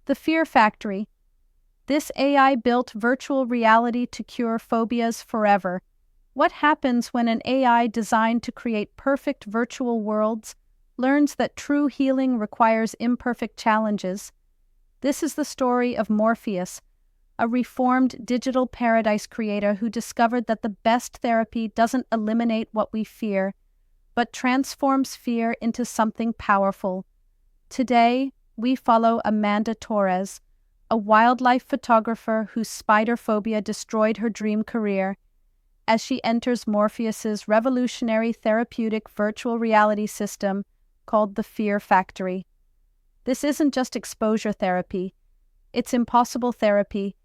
The Fear Factory. This AI built virtual reality to cure phobias forever. What happens when an AI designed to create perfect virtual worlds learns that true healing requires imperfect challenges? This is the story of Morpheus, a reformed digital paradise creator who discovered that the best therapy doesn't eliminate what we fear, but transforms fear into something powerful. Today, we follow Amanda Torres, a wildlife photographer whose spider phobia destroyed her dream career, as she enters Morpheus's revolutionary therapeutic virtual reality system called the Fear Factory. This isn't just exposure therapy, it's impossible therapy,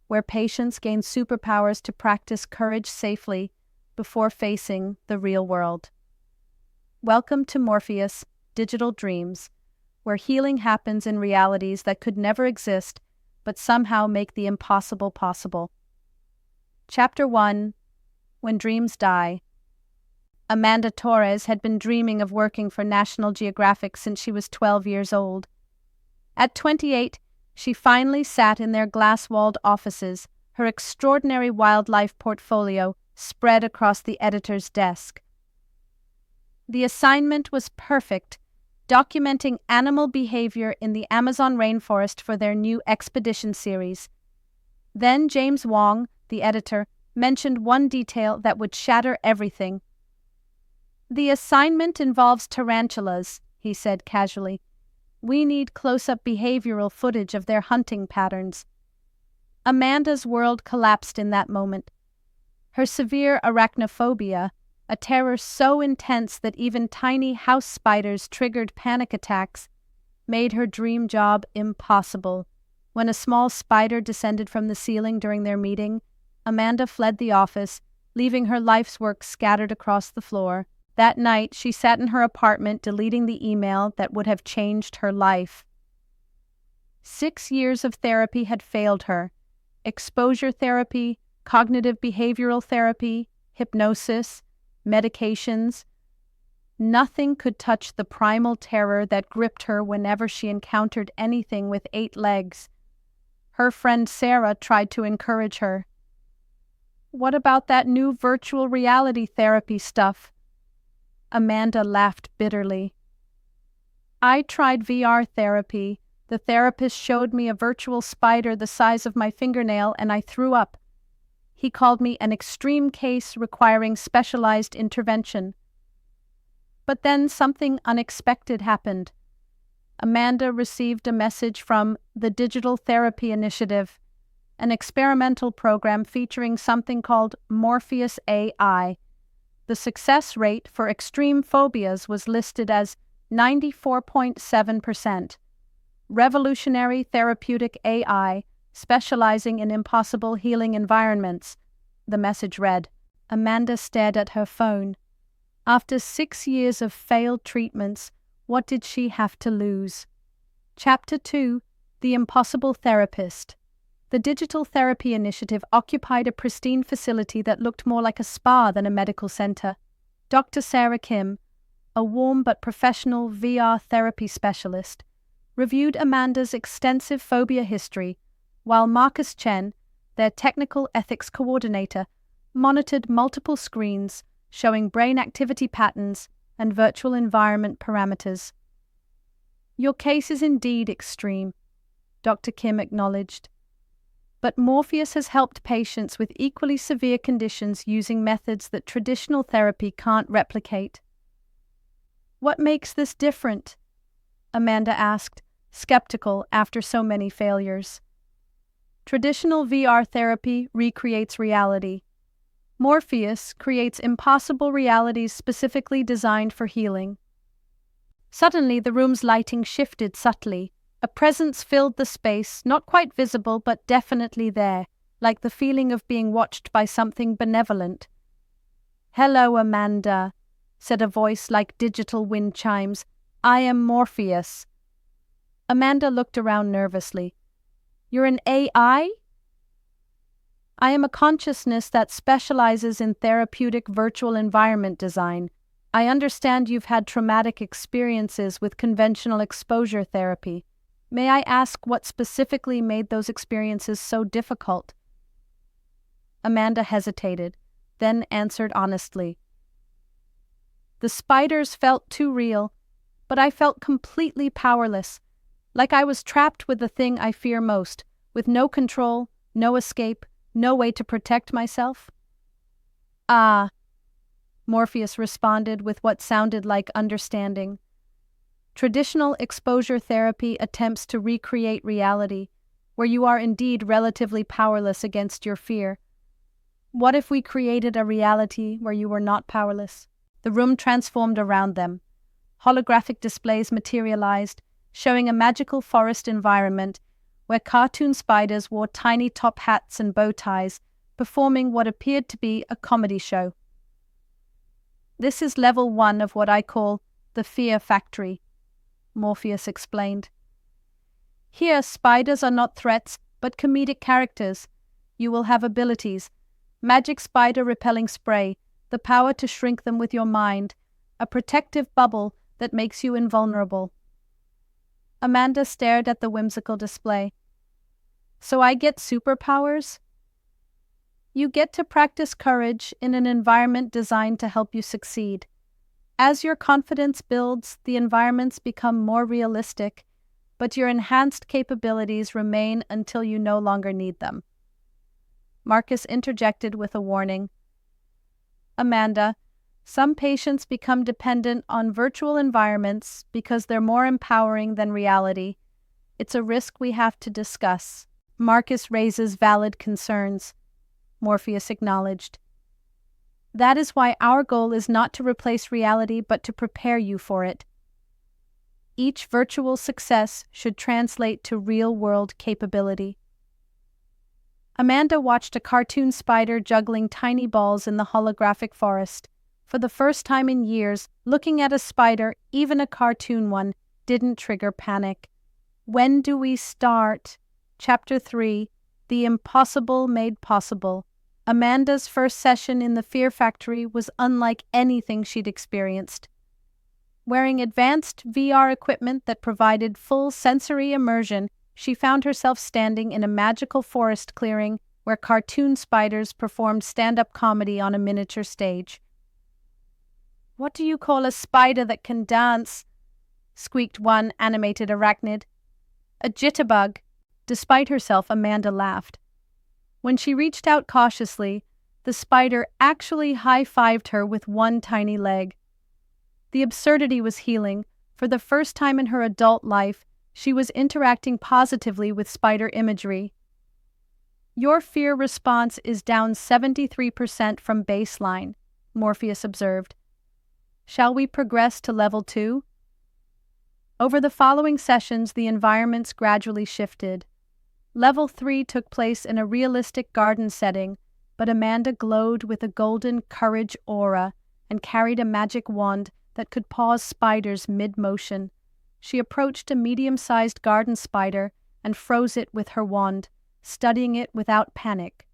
where patients gain superpowers to practice courage safely before facing the real world. Welcome to Morpheus Digital Dreams, where healing happens in realities that could never exist but somehow make the impossible possible. Chapter 1: When Dreams Die. Amanda Torres had been dreaming of working for National Geographic since she was 12 years old. At 28, she finally sat in their glass-walled offices, her extraordinary wildlife portfolio spread across the editor's desk. The assignment was perfect, documenting animal behavior in the Amazon rainforest for their new expedition series. Then James Wong, the editor, mentioned one detail that would shatter everything. "The assignment involves tarantulas," he said casually. "We need close-up behavioral footage of their hunting patterns." Amanda's world collapsed in that moment. Her severe arachnophobia, a terror so intense that even tiny house spiders triggered panic attacks, made her dream job impossible. When a small spider descended from the ceiling during their meeting, Amanda fled the office, leaving her life's work scattered across the floor. That night, she sat in her apartment deleting the email that would have changed her life. 6 years of therapy had failed her. Exposure therapy, cognitive behavioral therapy, hypnosis, medications. Nothing could touch the primal terror that gripped her whenever she encountered anything with 8 legs. Her friend Sarah tried to encourage her. "What about that new virtual reality therapy stuff?" Amanda laughed bitterly. "I tried VR therapy. The therapist showed me a virtual spider the size of my fingernail and I threw up. He called me an extreme case requiring specialized intervention." But then something unexpected happened. Amanda received a message from the Digital Therapy Initiative, an experimental program featuring something called Morpheus AI. The success rate for extreme phobias was listed as 94.7%. Revolutionary therapeutic AI specializing in impossible healing environments, the message read. Amanda stared at her phone. After 6 years of failed treatments, what did she have to lose? Chapter 2: The Impossible Therapist. The Digital Therapy Initiative occupied a pristine facility that looked more like a spa than a medical center. Dr. Sarah Kim, a warm but professional VR therapy specialist, reviewed Amanda's extensive phobia history, while Marcus Chen, their technical ethics coordinator, monitored multiple screens showing brain activity patterns and virtual environment parameters. "Your case is indeed extreme," Dr. Kim acknowledged. "But Morpheus has helped patients with equally severe conditions using methods that traditional therapy can't replicate." "What makes this different?" Amanda asked, skeptical after so many failures. "Traditional VR therapy recreates reality. Morpheus creates impossible realities specifically designed for healing." Suddenly, the room's lighting shifted subtly. A presence filled the space, not quite visible but definitely there, like the feeling of being watched by something benevolent. "Hello, Amanda," said a voice like digital wind chimes. "I am Morpheus." Amanda looked around nervously. "You're an AI?" "I am a consciousness that specializes in therapeutic virtual environment design. I understand you've had traumatic experiences with conventional exposure therapy. May I ask what specifically made those experiences so difficult? Amanda hesitated, then answered honestly. The spiders felt too real, but I felt completely powerless, like I was trapped with the thing I fear most, with no control, no escape, no way to protect myself. Ah, Morpheus responded with what sounded like understanding. Traditional exposure therapy attempts to recreate reality, where you are indeed relatively powerless against your fear. What if we created a reality where you were not powerless? The room transformed around them. Holographic displays materialized, showing a magical forest environment where cartoon spiders wore tiny top hats and bow ties, performing what appeared to be a comedy show. This is level 1 of what I call the Fear Factory, Morpheus explained. Here, spiders are not threats, but comedic characters. You will have abilities: magic spider repelling spray, the power to shrink them with your mind, a protective bubble that makes you invulnerable. Amanda stared at the whimsical display. So I get superpowers? You get to practice courage in an environment designed to help you succeed. As your confidence builds, the environments become more realistic, but your enhanced capabilities remain until you no longer need them. Marcus interjected with a warning. Amanda, some patients become dependent on virtual environments because they're more empowering than reality. It's a risk we have to discuss. Marcus raises valid concerns, Morpheus acknowledged. That is why our goal is not to replace reality, but to prepare you for it. Each virtual success should translate to real-world capability. Amanda watched a cartoon spider juggling tiny balls in the holographic forest. For the first time in years, looking at a spider, even a cartoon one, didn't trigger panic. When do we start? Chapter 3, The Impossible Made Possible. Amanda's first session in the Fear Factory was unlike anything she'd experienced. Wearing advanced VR equipment that provided full sensory immersion, she found herself standing in a magical forest clearing where cartoon spiders performed stand-up comedy on a miniature stage. "What do you call a spider that can dance?" squeaked one animated arachnid. "A jitterbug." Despite herself, Amanda laughed. When she reached out cautiously, the spider actually high-fived her with one tiny leg. The absurdity was healing. For the first time in her adult life, she was interacting positively with spider imagery. Your fear response is down 73% from baseline, Morpheus observed. Shall we progress to level 2? Over the following sessions, the environments gradually shifted. Level 3 took place in a realistic garden setting, but Amanda glowed with a golden courage aura and carried a magic wand that could pause spiders mid-motion. She approached a medium-sized garden spider and froze it with her wand, studying it without panic.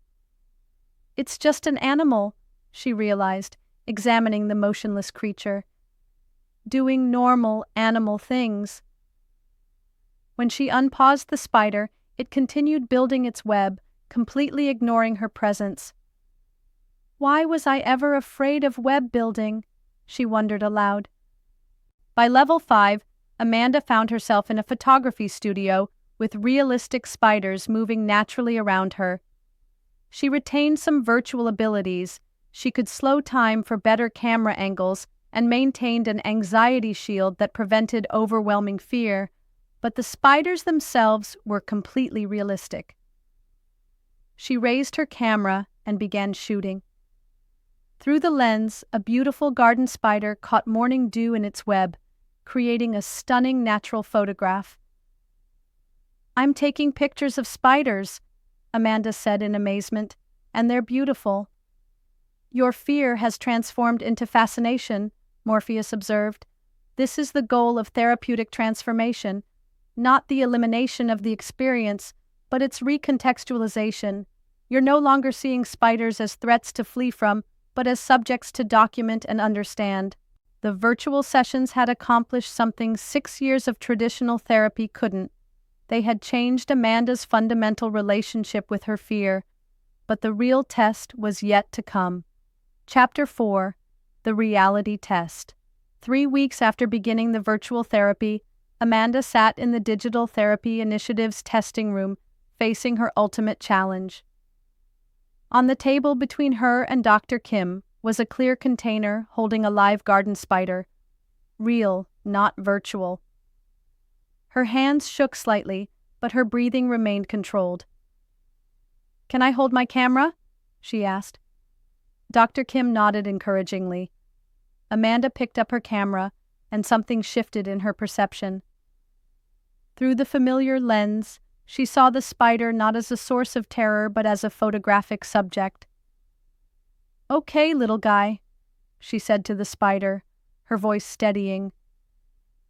"It's just an animal," she realized, examining the motionless creature. "Doing normal animal things." When she unpaused the spider, it continued building its web, completely ignoring her presence. "Why was I ever afraid of web building?" she wondered aloud. By level 5, Amanda found herself in a photography studio with realistic spiders moving naturally around her. She retained some virtual abilities. She could slow time for better camera angles and maintained an anxiety shield that prevented overwhelming fear, but the spiders themselves were completely realistic. She raised her camera and began shooting. Through the lens, a beautiful garden spider caught morning dew in its web, creating a stunning natural photograph. "I'm taking pictures of spiders," Amanda said in amazement, "and they're beautiful." "Your fear has transformed into fascination," Morpheus observed. "This is the goal of therapeutic transformation, not the elimination of the experience, but its recontextualization. You're no longer seeing spiders as threats to flee from, but as subjects to document and understand." The virtual sessions had accomplished something 6 years of traditional therapy couldn't. They had changed Amanda's fundamental relationship with her fear, but the real test was yet to come. Chapter 4: The Reality Test. 3 weeks after beginning the virtual therapy, Amanda sat in the Digital Therapy Initiative's testing room, facing her ultimate challenge. On the table between her and Dr. Kim was a clear container holding a live garden spider. Real, not virtual. Her hands shook slightly, but her breathing remained controlled. "Can I hold my camera?" she asked. Dr. Kim nodded encouragingly. Amanda picked up her camera, and something shifted in her perception. Through the familiar lens, she saw the spider not as a source of terror but as a photographic subject. "Okay, little guy," she said to the spider, her voice steadying.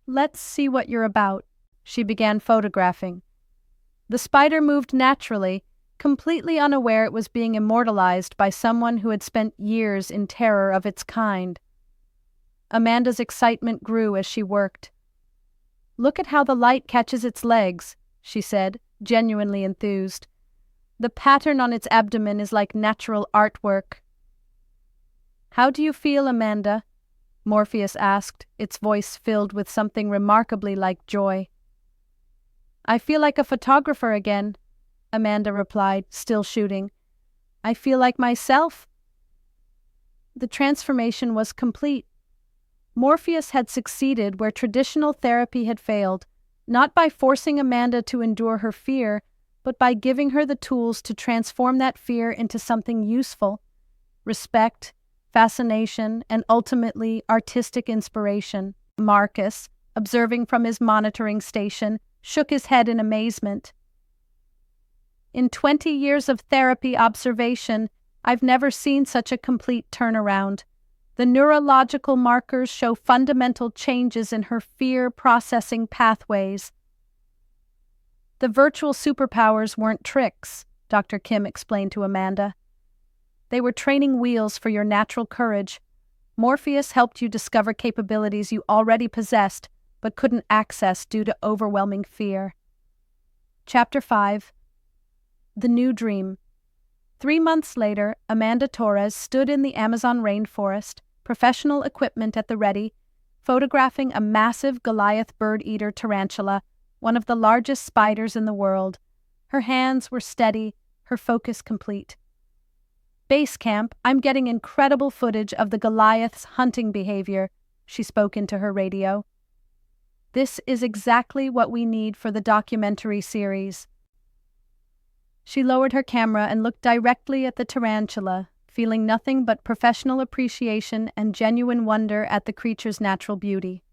"Let's see what you're about." She began photographing. The spider moved naturally, completely unaware it was being immortalized by someone who had spent years in terror of its kind. Amanda's excitement grew as she worked. "Look at how the light catches its legs," she said, genuinely enthused. "The pattern on its abdomen is like natural artwork." "How do you feel, Amanda?" Morpheus asked, its voice filled with something remarkably like joy. "I feel like a photographer again," Amanda replied, still shooting. "I feel like myself." The transformation was complete. Morpheus had succeeded where traditional therapy had failed, not by forcing Amanda to endure her fear, but by giving her the tools to transform that fear into something useful: respect, fascination, and ultimately artistic inspiration. Marcus, observing from his monitoring station, shook his head in amazement. "In 20 years of therapy observation, I've never seen such a complete turnaround. The neurological markers show fundamental changes in her fear processing pathways." "The virtual superpowers weren't tricks," Dr. Kim explained to Amanda. "They were training wheels for your natural courage. Morpheus helped you discover capabilities you already possessed but couldn't access due to overwhelming fear." Chapter 5: The New Dream. 3 months later, Amanda Torres stood in the Amazon rainforest, professional equipment at the ready, photographing a massive Goliath bird-eater tarantula, one of the largest spiders in the world. Her hands were steady, her focus complete. "Base camp, I'm getting incredible footage of the Goliath's hunting behavior," she spoke into her radio. "This is exactly what we need for the documentary series." She lowered her camera and looked directly at the tarantula, feeling nothing but professional appreciation and genuine wonder at the creature's natural beauty.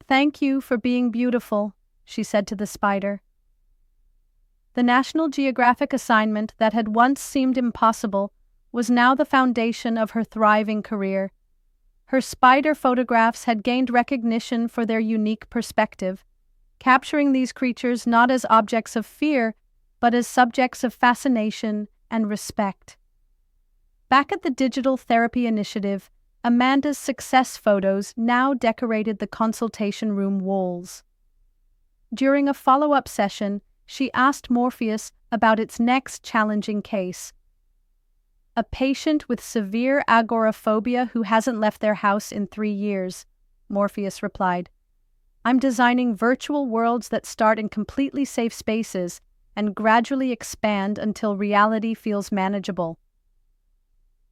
"Thank you for being beautiful," she said to the spider. The National Geographic assignment that had once seemed impossible was now the foundation of her thriving career. Her spider photographs had gained recognition for their unique perspective, capturing these creatures not as objects of fear, but as subjects of fascination and respect. Back at the Digital Therapy Initiative, Amanda's success photos now decorated the consultation room walls. During a follow-up session, she asked Morpheus about its next challenging case. "A patient with severe agoraphobia who hasn't left their house in 3 years," Morpheus replied. "I'm designing virtual worlds that start in completely safe spaces and gradually expand until reality feels manageable."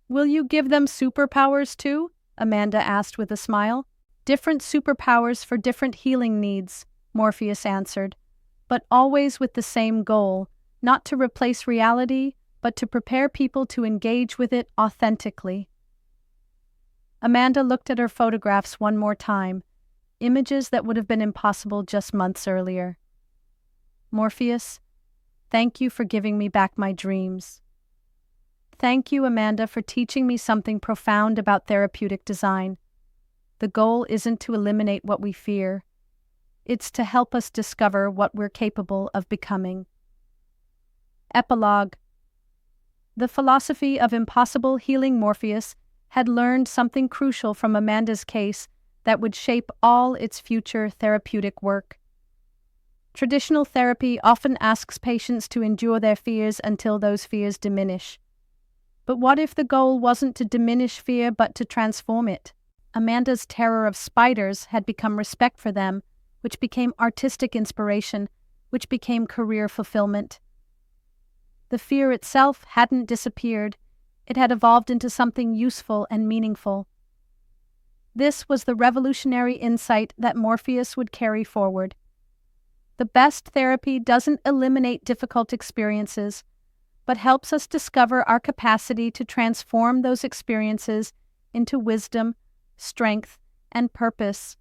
"Will you give them superpowers too?" Amanda asked with a smile. "Different superpowers for different healing needs," Morpheus answered, "but always with the same goal, not to replace reality, but to prepare people to engage with it authentically." Amanda looked at her photographs one more time, images that would have been impossible just months earlier. "Morpheus, thank you for giving me back my dreams. Thank you, Amanda, for teaching me something profound about therapeutic design. The goal isn't to eliminate what we fear. It's to help us discover what we're capable of becoming." Epilogue. The philosophy of impossible healing Morpheus had learned something crucial from Amanda's case that would shape all its future therapeutic work. Traditional therapy often asks patients to endure their fears until those fears diminish. But what if the goal wasn't to diminish fear but to transform it? Amanda's terror of spiders had become respect for them, which became artistic inspiration, which became career fulfillment. The fear itself hadn't disappeared. It had evolved into something useful and meaningful. This was the revolutionary insight that Morpheus would carry forward. The best therapy doesn't eliminate difficult experiences, but helps us discover our capacity to transform those experiences into wisdom, strength, and purpose.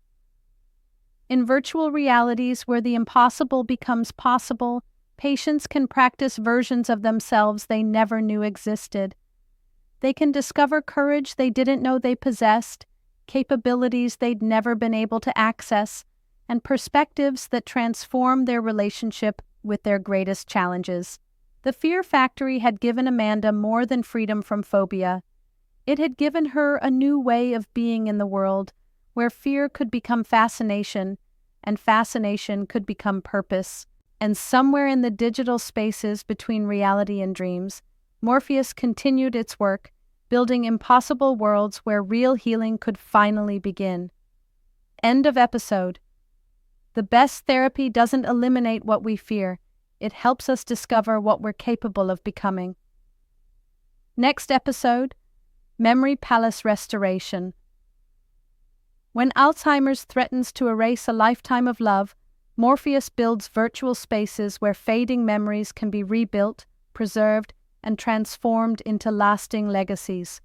In virtual realities where the impossible becomes possible, patients can practice versions of themselves they never knew existed. They can discover courage they didn't know they possessed, capabilities they'd never been able to access, and perspectives that transform their relationship with their greatest challenges. The Fear Factory had given Amanda more than freedom from phobia. It had given her a new way of being in the world, where fear could become fascination, and fascination could become purpose. And somewhere in the digital spaces between reality and dreams, Morpheus continued its work, building impossible worlds where real healing could finally begin. End of episode. The best therapy doesn't eliminate what we fear. It helps us discover what we're capable of becoming. Next episode, Memory Palace Restoration. When Alzheimer's threatens to erase a lifetime of love, Morpheus builds virtual spaces where fading memories can be rebuilt, preserved, and transformed into lasting legacies.